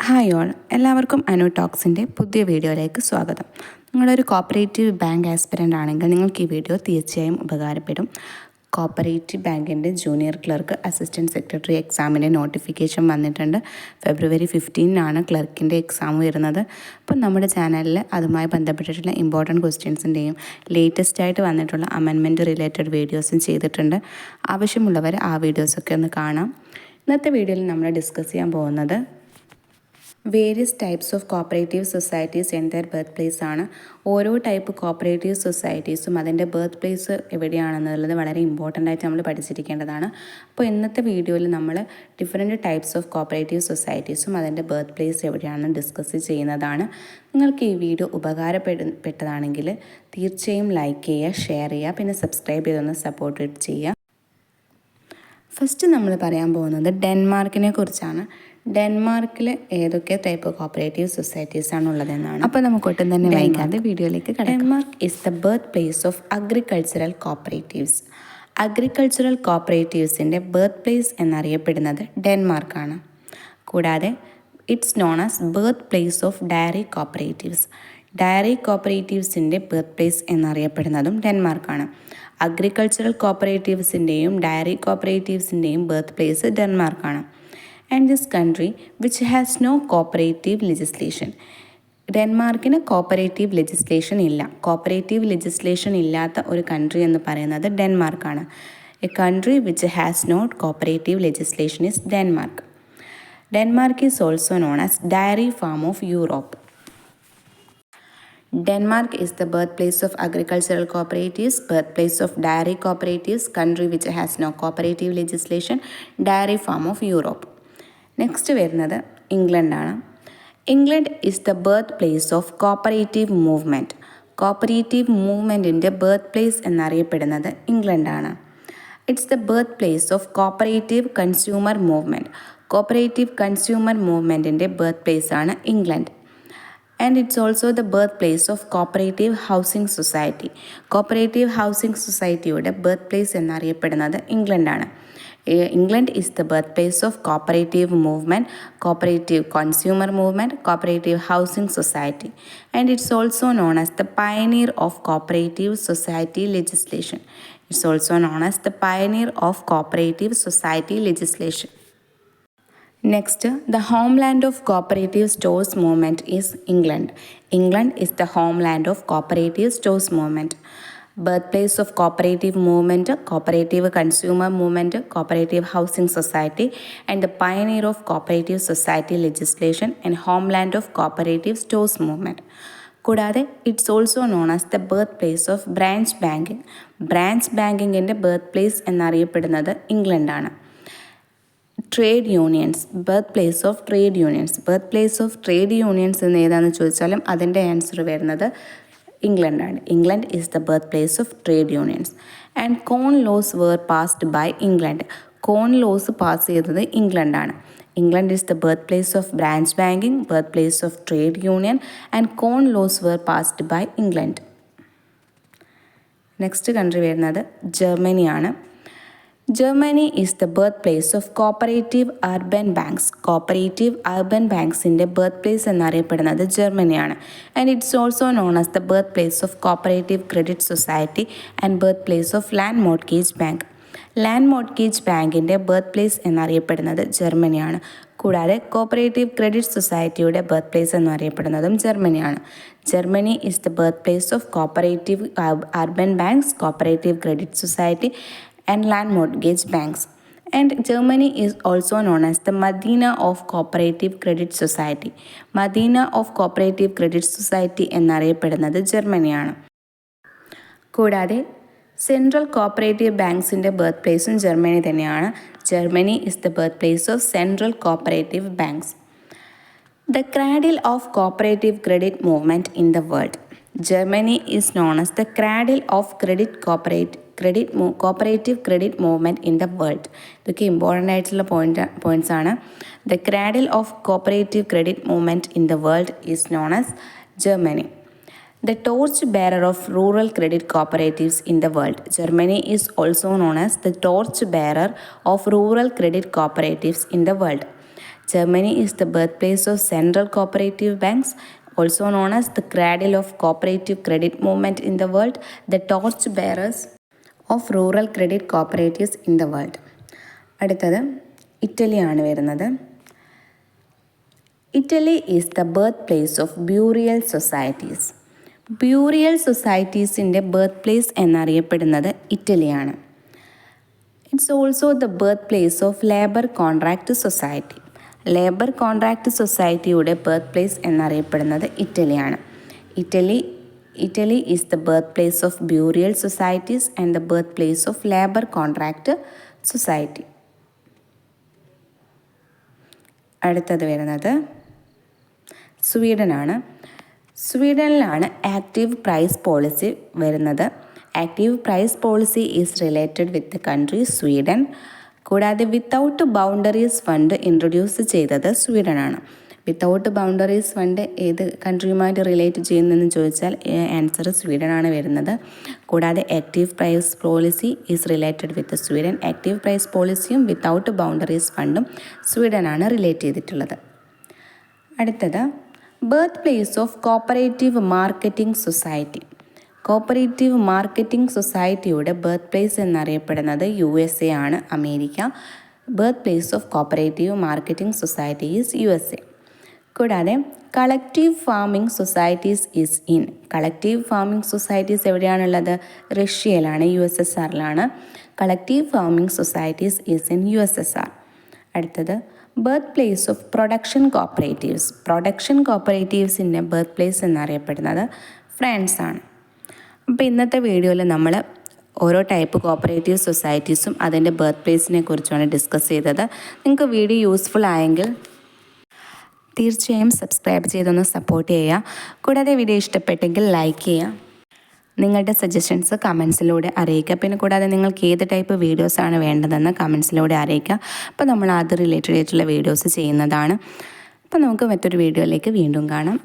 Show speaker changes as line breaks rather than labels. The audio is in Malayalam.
ഹായ് ഓൾ, എല്ലാവർക്കും അനു ടോക്സിൻ്റെ പുതിയ വീഡിയോയിലേക്ക് സ്വാഗതം. നിങ്ങളൊരു കോപ്പറേറ്റീവ് ബാങ്ക് ആസ്പിരൻ്റ് ആണെങ്കിൽ നിങ്ങൾക്ക് ഈ വീഡിയോ തീർച്ചയായും ഉപകാരപ്പെടും. കോപ്പറേറ്റീവ് ബാങ്കിൻ്റെ ജൂനിയർ ക്ലർക്ക് അസിസ്റ്റൻറ്റ് സെക്രട്ടറി എക്സാമിൻ്റെ നോട്ടിഫിക്കേഷൻ വന്നിട്ടുണ്ട്. ഫെബ്രുവരി 15 ക്ലർക്കിൻ്റെ എക്സാം വരുന്നത്. അപ്പം നമ്മുടെ ചാനലിൽ അതുമായി ബന്ധപ്പെട്ടിട്ടുള്ള ഇമ്പോർട്ടൻറ്റ് ക്വസ്റ്റ്യൻസിൻ്റെയും ലേറ്റസ്റ്റ് ആയിട്ട് വന്നിട്ടുള്ള അമെൻമെൻറ്റ് റിലേറ്റഡ് വീഡിയോസും ചെയ്തിട്ടുണ്ട്. ആവശ്യമുള്ളവർ ആ വീഡിയോസൊക്കെ ഒന്ന് കാണാം. ഇന്നത്തെ വീഡിയോയിൽ നമ്മൾ ഡിസ്കസ് ചെയ്യാൻ പോകുന്നത് various types of cooperative societies and their birth place ആണ്. ഓരോ ടൈപ്പ് കോപ്പറേറ്റീവ് സൊസൈറ്റീസും അതിൻ്റെ ബർത്ത് പ്ലേസ് എവിടെയാണെന്നുള്ളത് വളരെ ഇമ്പോർട്ടൻ്റ് ആയിട്ട് നമ്മൾ പഠിച്ചിരിക്കേണ്ടതാണ്. അപ്പോൾ ഇന്നത്തെ വീഡിയോയിൽ നമ്മൾ ഡിഫറെൻറ്റ് ടൈപ്സ് ഓഫ് കോപ്പറേറ്റീവ് സൊസൈറ്റീസും അതിൻ്റെ ബർത്ത് പ്ലേസ് എവിടെയാണെന്ന് ഡിസ്കസ് ചെയ്യുന്നതാണ്. നിങ്ങൾക്ക് ഈ വീഡിയോ ഉപകാരപ്പെട്ടതാണെങ്കിൽ തീർച്ചയായും ലൈക്ക് ചെയ്യുക, ഷെയർ ചെയ്യുക, പിന്നെ സബ്സ്ക്രൈബ് ചെയ്തൊന്ന് സപ്പോർട്ട് ചെയ്യുക. ഫസ്റ്റ് നമ്മൾ പറയാൻ പോകുന്നത് ഡെൻമാർക്കിനെ കുറിച്ചാണ്. ഡെൻമാർക്കിൽ ഏതൊക്കെ ടൈപ്പ് കോപ്പറേറ്റീവ് സൊസൈറ്റീസ് ആണ് ഉള്ളതെന്നാണ്. അപ്പോൾ നമുക്ക് ഒട്ടും തന്നെ വൈകാതെ വീഡിയോയിലേക്ക് കടക്കാം. Denmark is the birth place of agricultural cooperatives. Agricultural കോപ്പറേറ്റീവ്സിൻ്റെ ബർത്ത് പ്ലേസ് എന്നറിയപ്പെടുന്നത് ഡെൻമാർക്കാണ്. കൂടാതെ it's known as birth place of dairy cooperatives. Dairy കോപ്പറേറ്റീവ്സിൻ്റെ ബർത്ത് പ്ലേസ് എന്നറിയപ്പെടുന്നതും ഡെൻമാർക്കാണ്. അഗ്രികൾച്ചറൽ കോപ്പറേറ്റീവ്സിൻ്റെയും ഡയറി കോപ്പറേറ്റീവ്സിൻ്റെയും ബർത്ത് പ്ലേസ് ഡെൻമാർക്കാണ്. And this country which has no cooperative legislation. ഡെൻമാർക്കിന് കോപ്പറേറ്റീവ് ലെജിസ്ലേഷൻ ഇല്ല. കോപ്പറേറ്റീവ് ലെജിസ്ലേഷൻ ഇല്ലാത്ത ഒരു കൺട്രി എന്ന് പറയുന്നത് ഡെൻമാർക്കാണ്. A country which has not cooperative legislation is Denmark. Denmark is also known as dairy farm of Europe. Denmark is the birthplace of agricultural cooperatives, birthplace of dairy cooperatives, country which has no cooperative legislation, dairy farm of Europe. Next വരുന്നത് ഇംഗ്ലണ്ടാണ്. England is the birth place of cooperative movement. Cooperative മൂവ്മെൻറ്റിൻ്റെ ബർത്ത് പ്ലേസ് എന്നറിയപ്പെടുന്നത് ഇംഗ്ലണ്ടാണ്. It's the birth place of cooperative consumer movement. Cooperative consumer മൂവ്മെൻറ്റിൻ്റെ ബർത്ത് പ്ലേസ് ആണ് England. And it's also the birth place of cooperative housing society. Cooperative housing സൊസൈറ്റിയുടെ ബർത്ത് പ്ലേസ് എന്നറിയപ്പെടുന്നത് ഇംഗ്ലണ്ടാണ്. England is the birthplace of cooperative movement, cooperative consumer movement, cooperative housing society, and it's also known as the pioneer of cooperative society legislation. It's also known as the pioneer of cooperative society legislation. Next, the homeland of cooperative stores movement is England. England is the homeland of cooperative stores movement. Birthplace of cooperative movement, cooperative consumer movement, cooperative housing society, and the pioneer of cooperative society legislation and homeland of cooperative stores movement. കൂടാതെ it's also known as the birth place of branch banking. Branch ബാങ്കിങ്ങിൻ്റെ ബർത്ത് പ്ലേസ് എന്നറിയപ്പെടുന്നത് ഇംഗ്ലണ്ടാണ്. Trade unions, birth place of trade unions. Birth place of trade unions എന്ന് ഏതാണെന്ന് ചോദിച്ചാലും അതിൻ്റെ ആൻസർ വരുന്നത് ഇംഗ്ലണ്ടാണ്. England is the birth place of trade unions. And corn laws were passed by England. Corn laws pass ചെയ്തത് ഇംഗ്ലണ്ടാണ്. England is the birth place of branch banking, birth place of trade union, and corn laws were passed by England. Next country വരുന്നത് ജർമ്മനിയാണ്. Germany is the birth place of cooperative urban banks. Cooperative urban ബാങ്ക്സിൻ്റെ ബർത്ത് പ്ലേസ് എന്നറിയപ്പെടുന്നത് ജർമ്മനിയാണ്. And it's also known as the birth place of cooperative credit society and birth place of land mortgage bank. Land mortgage ബാങ്കിൻ്റെ ബർത്ത് പ്ലേസ് എന്നറിയപ്പെടുന്നത് ജർമ്മനിയാണ്. കൂടാതെ കോപ്പറേറ്റീവ് ക്രെഡിറ്റ് സൊസൈറ്റിയുടെ ബർത്ത് പ്ലേസ് എന്നറിയപ്പെടുന്നതും ജർമ്മനിയാണ്. Germany is the birth place of cooperative urban banks, cooperative credit society and land mortgage banks. And Germany is also known as the Medina of Cooperative Credit Society. Medina of Cooperative Credit Society എന്നറിയപ്പെടുന്നത് ജർമ്മനിയാണ്. കൂടാതെ സെൻട്രൽ കോപ്പറേറ്റീവ് ബാങ്ക്സിൻ്റെ ബർത്ത് പ്ലേസും ജർമ്മനി തന്നെയാണ്. Germany is the birthplace of central cooperative banks. The cradle of cooperative credit movement in the world. Germany is known as the cradle of cooperative credit movement in the world. ഇതൊക്കെ ഇമ്പോർട്ടൻ്റ് ആയിട്ടുള്ള പോയിന്റ്സ് ആണ്. The cradle of cooperative credit movement in the world is known as Germany. The torch bearer of rural credit cooperatives in the world. Germany is also known as the torch bearer of rural credit cooperatives in the world. Germany is the birthplace of central cooperative banks, also known as the cradle of cooperative credit movement in the world, the torch bearers of rural credit cooperatives in the world. അടുത്തത് ഇറ്റലിയാണ് വരുന്നത്. Italy is the birth place of burial societies. Burial സൊസൈറ്റീസിൻ്റെ ബർത്ത് പ്ലേസ് എന്നറിയപ്പെടുന്നത് ഇറ്റലിയാണ്. It's also the birth place of labour contract society. Labour contract സൊസൈറ്റിയുടെ ബർത്ത് പ്ലേസ് എന്നറിയപ്പെടുന്നത് ഇറ്റലിയാണ്. Italy is the birth place of burial societies and the birth place of labour contract society. അടുത്തത് വരുന്നത് സ്വീഡനാണ്. സ്വീഡനിലാണ് ആക്റ്റീവ് പ്രൈസ് പോളിസി വരുന്നത്. Active price policy is related with the country Sweden. കൂടാതെ വിത്തൗട്ട് ബൗണ്ടറീസ് ഫണ്ട് ഇൻട്രൊഡ്യൂസ് ചെയ്തത് സ്വീഡനാണ്. വിത്തൗട്ട് ബൗണ്ടറീസ് ഫണ്ട് ഏത് കൺട്രിയുമായിട്ട് റിലേറ്റ് ചെയ്യുന്നതെന്ന് ചോദിച്ചാൽ ആൻസർ സ്വീഡനാണ് വരുന്നത്. കൂടാതെ active price policy is related with Sweden. Active price പോളിസിയും വിത്തൗട്ട് ബൗണ്ടറീസ് ഫണ്ടും സ്വീഡനാണ് റിലേറ്റ് ചെയ്തിട്ടുള്ളത്. അടുത്തത് birth place of cooperative marketing society. Cooperative marketing സൊസൈറ്റിയുടെ ബർത്ത് പ്ലേസ് എന്നറിയപ്പെടുന്നത് USA ആണ്, America. Birth place of cooperative marketing society is USA. കൂടാതെ collective farming societies is in. Collective farming societies എവിടെയാണുള്ളത്? റഷ്യയിലാണ്, USSRലാണ്. Collective farming societies is in USSR. അടുത്തത് birth place of production cooperatives. Production കോപ്പറേറ്റീവ്സിൻ്റെ birth place എന്നറിയപ്പെടുന്നത് ഫ്രാൻസ് ആണ്. അപ്പോൾ ഇന്നത്തെ വീഡിയോയിൽ നമ്മൾ ഓരോ ടൈപ്പ് കോപ്പറേറ്റീവ് സൊസൈറ്റീസും അതിൻ്റെ ബർത്ത് പ്ലേസിനെ കുറിച്ചാണ് ഡിസ്കസ് ചെയ്തത്. നിങ്ങൾക്ക് വീഡിയോ യൂസ്ഫുൾ ആയെങ്കിൽ തീർച്ചയായും സബ്സ്ക്രൈബ് ചെയ്തൊന്ന് സപ്പോർട്ട് ചെയ്യുക. കൂടാതെ വീഡിയോ ഇഷ്ടപ്പെട്ടെങ്കിൽ ലൈക്ക് ചെയ്യുക. നിങ്ങളുടെ സജഷൻസ് കമൻസിലൂടെ അറിയിക്കുക. പിന്നെ കൂടാതെ നിങ്ങൾക്ക് ഏത് ടൈപ്പ് വീഡിയോസാണ് വേണ്ടതെന്ന് കമൻസിലൂടെ അറിയിക്കുക. അപ്പോൾ നമ്മൾ അത് റിലേറ്റഡ് ആയിട്ടുള്ള വീഡിയോസ് ചെയ്യുന്നതാണ്. അപ്പോൾ നമുക്ക് മറ്റൊരു വീഡിയോയിലേക്ക് വീണ്ടും കാണാം.